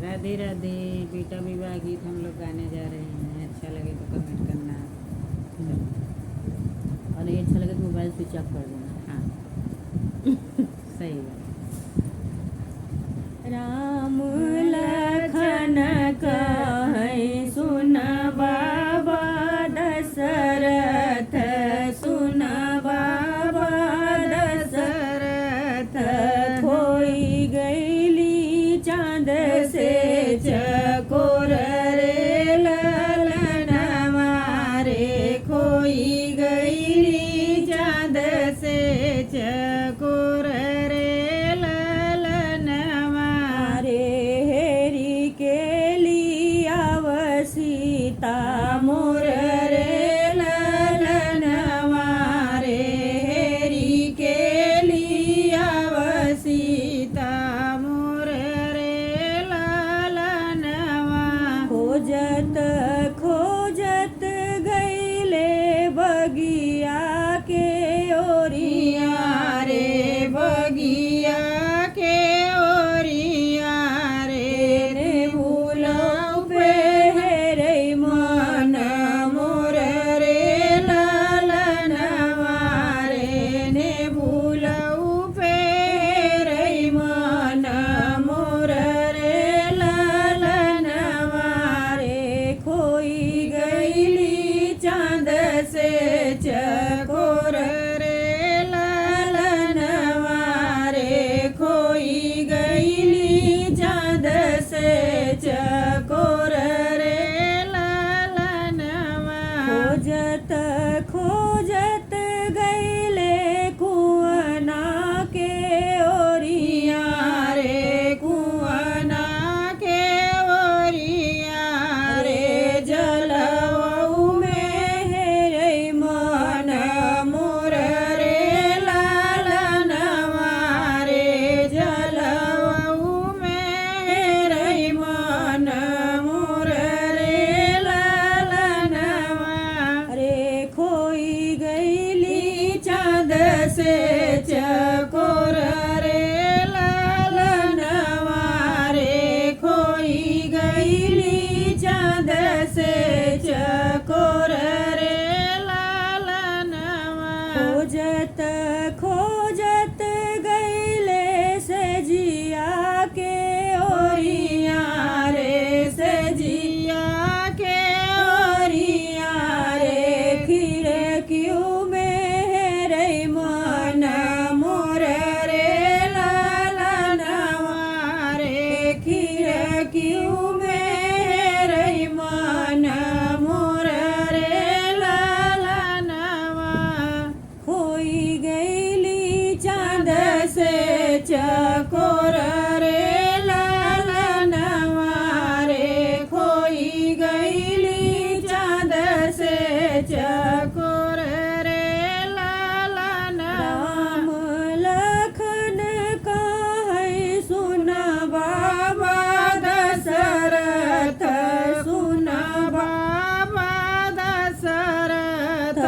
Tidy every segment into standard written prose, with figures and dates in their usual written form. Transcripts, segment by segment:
राधे राधे। बेटा विवाह गीत हम लोग गाने जा रहे हैं। अच्छा लगे तो कमेंट करना। और नहीं अच्छा लगे तो मोबाइल स्विच ऑफ कर देना। हाँ सही बात। राम लखन कहे सुन बाबा दशरथ, सुन बाबा दशरथ। खोई गईली चांद से चकोर रे ललन मारे, खोई गईली चांद से चकोर रे ललन मारे। हेरी के लिया सीता मोर रे ललन मारे, हेरी के लिया सीता मोर रे ललन मारे। खोजत खोजत गईले बगिया के ओरिया रे, बगिया के ओरिया रे। ने भूलौ पे रे मन मोर रे ललन मारे, ने भूलौ पे रे मन मोर रे ललन मारे। खोई गईली चांद से चकोर रे ललन मारे, खोई गईली चांद से चकोर रे ललन मारे। खोजत खोजत गईले कुआना के ओरिया रे, कुआना के ओरिया रे। जलवऊ में हेरे मन मोर रे ललन मारे, जलवऊ में हेरे मन मोर रे ललन मारे। खोई गईली चांद से चकोर रे ललन मारे, खोई गईली चांद से चकोर रे ललन मारे। खोजत खोजत गईले सजिया के ओरिया रे, सजिया के ओरिया रे। खिड़कियों में हेरे मन मोर रे ललन मारे, खिड़कियों में हेरे मन मोर रे ललन मारे। खोई गईली चांद से चकोर रे ललन मारे, खोई गईली चांद से चकोर रे ललन। राम लखन कहे सुन बाबा दशरथ, सुन बाबा दशरथ।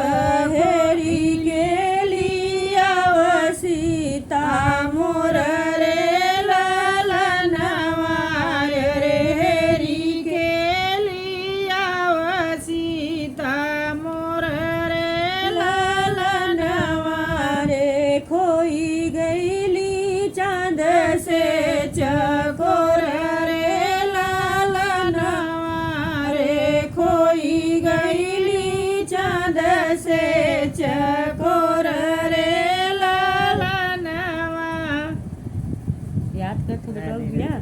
हेरी के लिया सीता मोर रे ललन मारे, हेरी के लिया सीता मोर रे ललन मारे। खोई गईली चांद से चकोर रे ललन मारे, खोई गईली चांद से चकोर रे ललन मारे। याद कर तो बताओ भैया।